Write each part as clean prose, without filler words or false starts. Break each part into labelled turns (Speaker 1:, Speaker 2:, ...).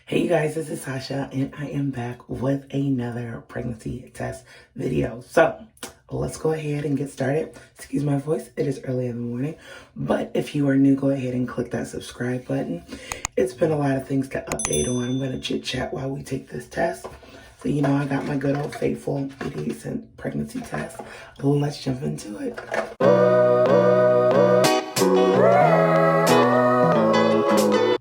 Speaker 1: Hey you guys, this is Sasha and I am back with another pregnancy test video. So let's go ahead and get started. Excuse my voice, it is early in the morning, but if you are new, go ahead and click that subscribe button. It's been a lot of things to update on. I'm going to chit chat while we take this test. So you know I got my good old faithful recent pregnancy test. Let's jump into it.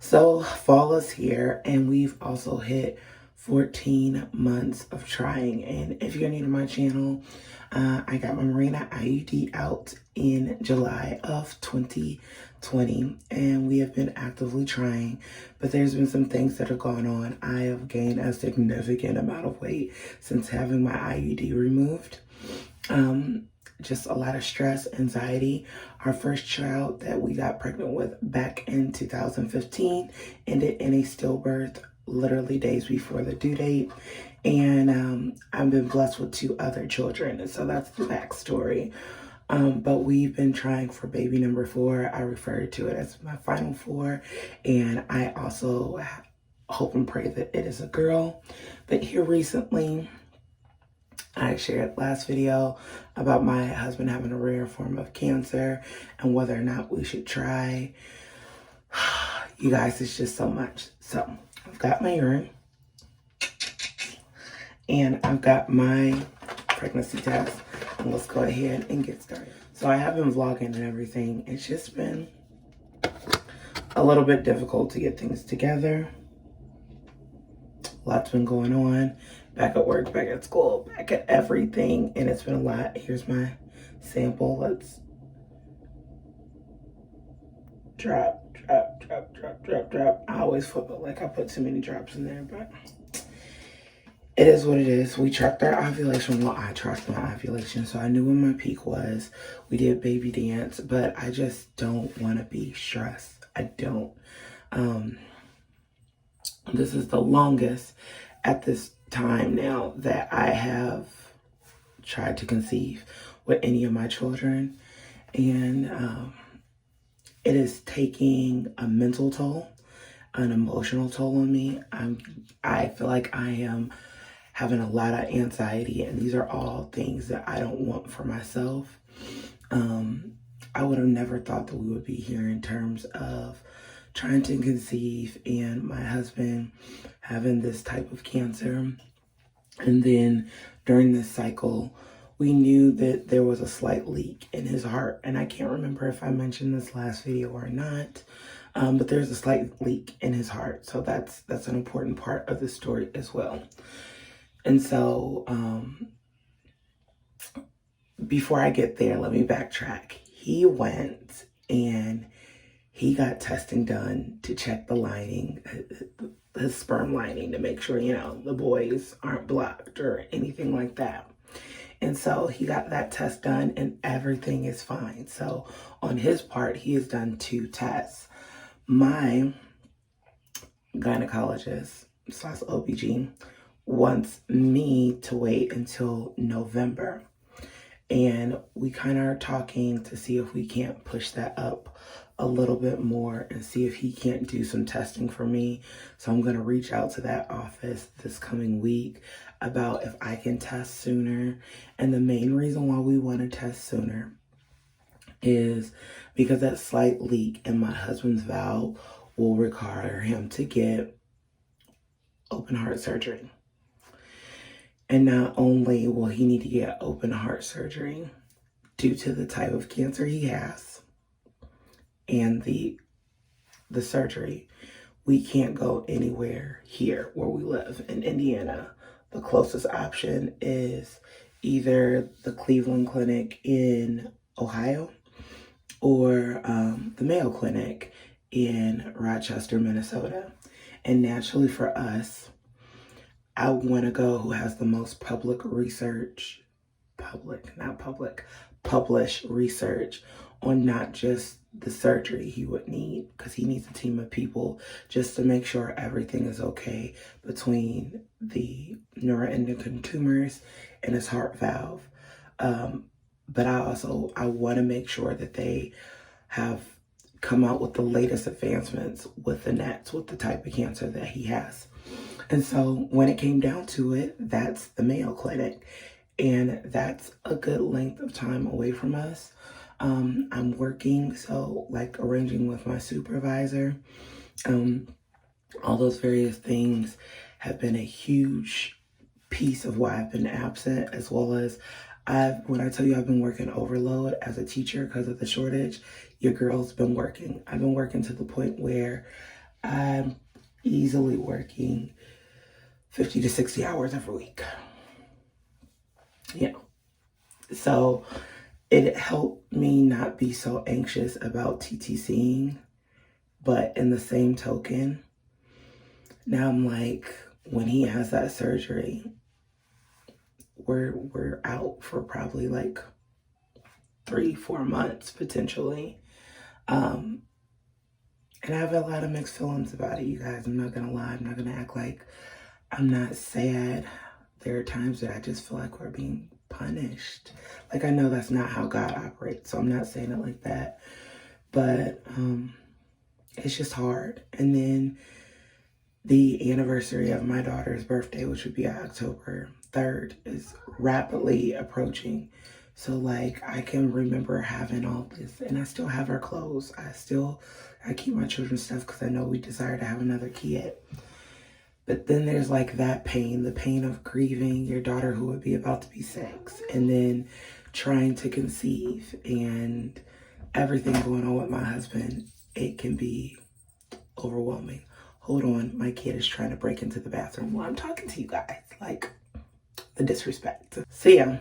Speaker 1: So fall is here and we've also hit 14 months of trying. And if you're new to my channel, I got my Mirena IUD out in July of 2020 and we have been actively trying, but there's been some things that have gone on. I have gained a significant amount of weight since having my IUD removed. Just a lot of stress, anxiety. Our first child that we got pregnant with back in 2015 ended in a stillbirth literally days before the due date. And I've been blessed with 2 other children. And so that's the backstory. But we've been trying for baby number 4. I refer to it as my final 4. And I also hope and pray that it is a girl. But here recently, I shared last video about my husband having a rare form of cancer and whether or not we should try. You guys, it's just so much. So I've got my urine and I've got my pregnancy test, and let's go ahead and get started. So I have been vlogging and everything. It's just been a little bit difficult to get things together. Lots been going on. Back at work, back at school, back at everything, and it's been a lot. Here's my sample. Let's drop. I always feel like I put too many drops in there, but it is what it is. We tracked our ovulation. Well, I tracked my ovulation, so I knew when my peak was. We did baby dance, but I just don't want to be stressed. I don't. This is the longest at this time now that I have tried to conceive with any of my children, and it is taking a mental toll, an emotional toll on me. I feel like I am having a lot of anxiety, and these are all things that I don't want for myself. I would have never thought that we would be here in terms of trying to conceive and my husband having this type of cancer. And then during this cycle, we knew that there was a slight leak in his heart. And I can't remember if I mentioned this last video or not, but there's a slight leak in his heart. So that's an important part of the story as well. And so before I get there, let me backtrack. He went and he got testing done to check the lining, his sperm lining, to make sure, the boys aren't blocked or anything like that. And so he got that test done and everything is fine. So on his part, he has done 2 tests. My gynecologist / OBG wants me to wait until November. And we kind of are talking to see if we can't push that up a little bit more and see if he can't do some testing for me. So I'm going to reach out to that office this coming week about if I can test sooner. And the main reason why we want to test sooner is because that slight leak in my husband's valve will require him to get open heart surgery. And not only will he need to get open heart surgery due to the type of cancer he has and the surgery, we can't go anywhere here where we live in Indiana. The closest option is either the Cleveland Clinic in Ohio or the Mayo Clinic in Rochester, Minnesota. And naturally for us, I want to go who has the most published research on not just the surgery he would need, because he needs a team of people just to make sure everything is okay between the neuroendocrine tumors and his heart valve. But I want to make sure that they have come out with the latest advancements with the nets, with the type of cancer that he has. And so when it came down to it, that's the Mayo Clinic. And that's a good length of time away from us. I'm working, so like arranging with my supervisor. All those various things have been a huge piece of why I've been absent, as well as when I tell you I've been working overload as a teacher because of the shortage, your girl's been working. I've been working to the point where I'm easily working 50 to 60 hours every week. You know, so it helped me not be so anxious about TTCing, but in the same token, now I'm like, when he has that surgery, we're out for probably like 3-4 months potentially. And I have a lot of mixed feelings about it, you guys. I'm not gonna lie. I'm not gonna act like I'm not sad. There are times that I just feel like we're being punished. Like, I know that's not how God operates, so I'm not saying it like that. But it's just hard. And then the anniversary of my daughter's birthday, which would be October 3rd, is rapidly approaching. So like, I can remember having all this, and I still have her clothes. I keep my children's stuff because I know we desire to have another kid. But then there's like that pain, the pain of grieving your daughter who would be about to be 6, and then trying to conceive and everything going on with my husband. It can be overwhelming. Hold on, my kid is trying to break into the bathroom while I'm talking to you guys. Like, the disrespect. So yeah,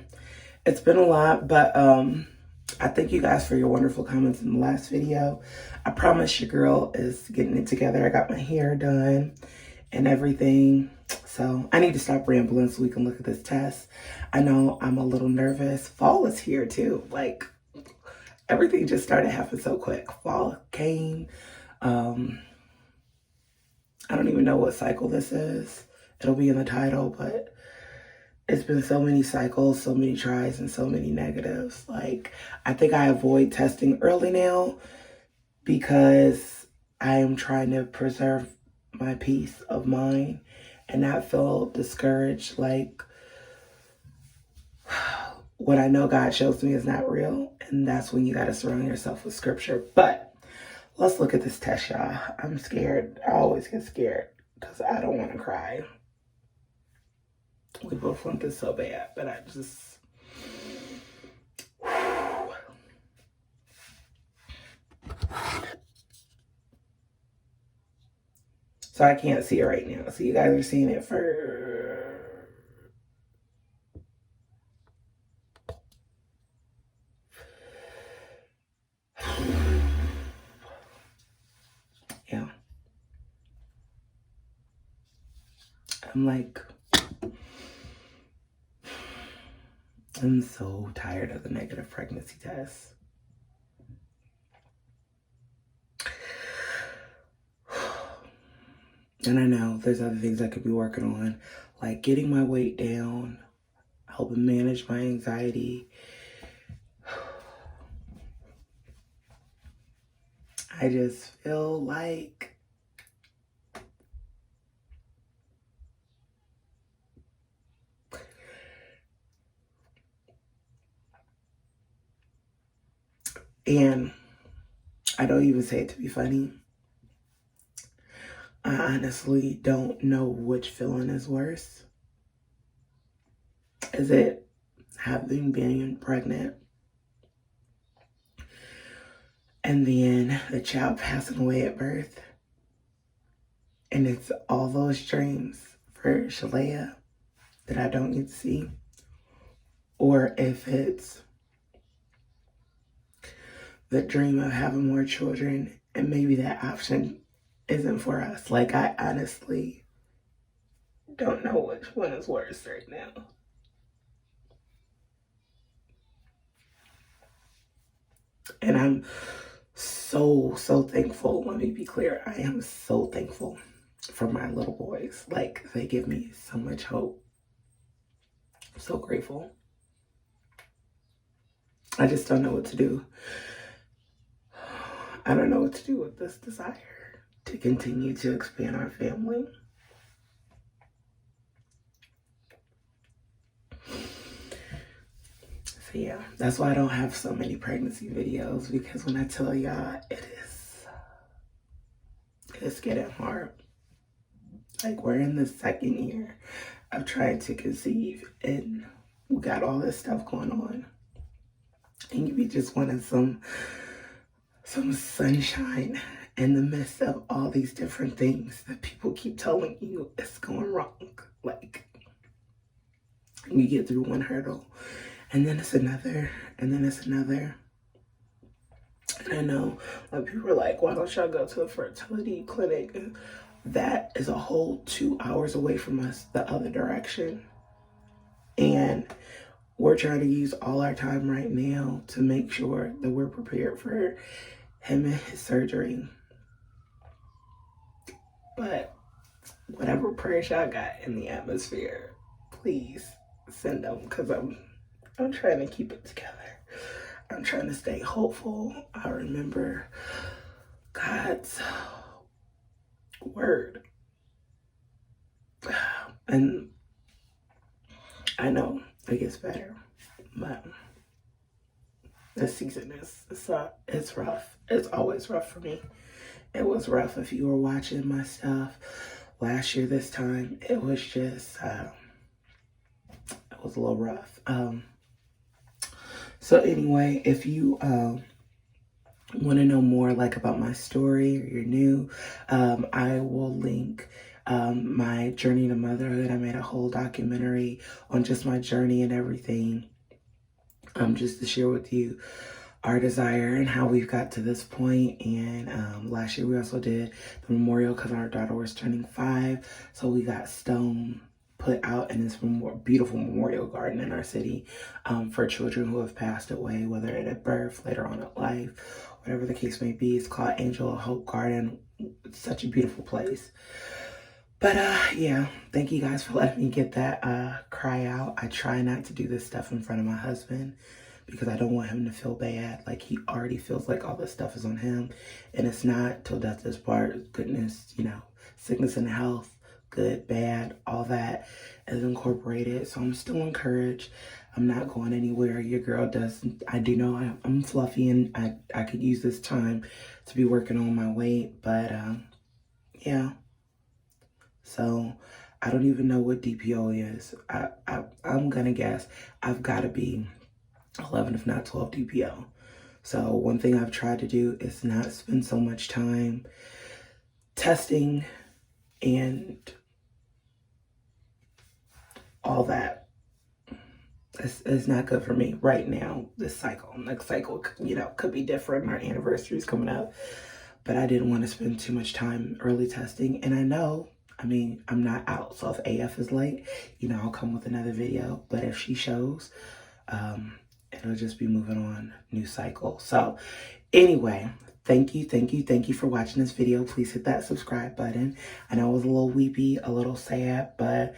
Speaker 1: it's been a lot, but I thank you guys for your wonderful comments in the last video. I promise your girl is getting it together. I got my hair done and everything. So I need to stop rambling so we can look at this test. I know I'm a little nervous. Fall is here too. Like, everything just started happening so quick. Fall came. I don't even know what cycle this is. It'll be in the title, but it's been so many cycles, so many tries, and so many negatives. Like, I think I avoid testing early now because I am trying to preserve my peace of mind and not feel discouraged. Like, what I know God shows me is not real, and that's when you got to surround yourself with scripture. But let's look at this test, y'all. I'm scared. I always get scared because I don't want to cry. We both want this so bad, but I just... So I can't see it right now. So you guys are seeing it for... Yeah. I'm like... I'm so tired of the negative pregnancy test. And I know there's other things I could be working on, like getting my weight down, helping manage my anxiety. I just feel like and I don't even say it to be funny. I honestly don't know which feeling is worse. Is it having been pregnant and then the child passing away at birth? And it's all those dreams for Shalaya that I don't get to see? Or if it's the dream of having more children and maybe that option isn't for us. Like, I honestly don't know which one is worse right now. And I'm so thankful. Let me be clear. I am so thankful for my little boys. Like, they give me so much hope. I'm so grateful. I just don't know what to do. I don't know what to do with this desire to continue to expand our family. So yeah, that's why I don't have so many pregnancy videos, because when I tell y'all, it's getting hard. Like, we're in the second year of trying to conceive, and we got all this stuff going on. And you be just wanting some sunshine in the midst of all these different things that people keep telling you is going wrong. Like, you get through one hurdle, and then it's another, and then it's another. And I know people are like, why don't y'all go to a fertility clinic? That is a whole 2 hours away from us the other direction. And we're trying to use all our time right now to make sure that we're prepared for him and his surgery. But whatever prayers y'all got in the atmosphere, please send them, because I'm trying to keep it together. I'm trying to stay hopeful. I remember God's word. And I know it gets better, but this season it's rough. It's always rough for me. It was rough if you were watching my stuff last year this time. It was just, it was a little rough. So anyway, if you want to know more like about my story, or you're new, I will link my journey to motherhood. I made a whole documentary on just my journey and everything, just to share with you our desire and how we've got to this point. And last year we also did the memorial, because our daughter was turning 5, so we got stone put out in this beautiful memorial garden in our city for children who have passed away, whether at birth, later on in life, whatever the case may be. It's called Angel of Hope Garden. It's such a beautiful place. But yeah, thank you guys for letting me get that cry out. I try not to do this stuff in front of my husband, because I don't want him to feel bad. Like, he already feels like all this stuff is on him, and it's not. Till death does part. Goodness, sickness and health, good, bad, all that is incorporated. So I'm still encouraged. I'm not going anywhere. Your girl I do know I'm fluffy, and I could use this time to be working on my weight. But yeah. So I don't even know what DPO is. I'm gonna guess I've got to be 11, if not 12 DPO. So one thing I've tried to do is not spend so much time testing and all that. It's not good for me right now, this cycle. Next cycle, could be different. Our anniversary's coming up. But I didn't want to spend too much time early testing. And I know, I'm not out. So if AF is late, I'll come with another video. But if she shows, it'll just be moving on, new cycle. So anyway, thank you for watching this video. Please hit that subscribe button. I know it was a little weepy, a little sad, but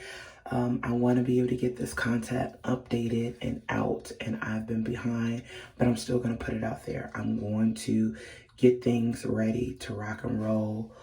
Speaker 1: I want to be able to get this content updated and out, and I've been behind, but I'm still going to put it out there. I'm going to get things ready to rock and roll.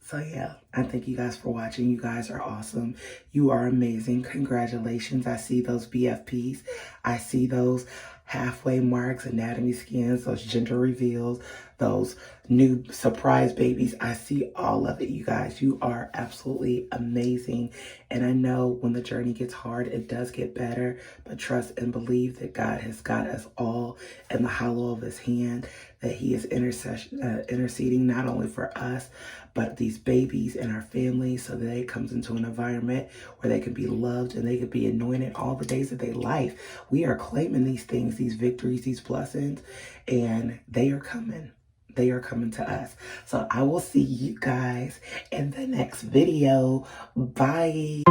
Speaker 1: So yeah, I thank you guys for watching. You guys are awesome. You are amazing. Congratulations. I see those BFPs. I see those halfway marks, anatomy scans, those gender reveals, those new surprise babies. I see all of it, you guys. You are absolutely amazing. And I know when the journey gets hard, it does get better. But trust and believe that God has got us all in the hollow of his hand, that he is interceding not only for us, but these babies and our families, so that they comes into an environment where they can be loved and they can be anointed all the days of their life. We are claiming these things, these victories, these blessings, and they are coming. They are coming to us. So I will see you guys in the next video. Bye.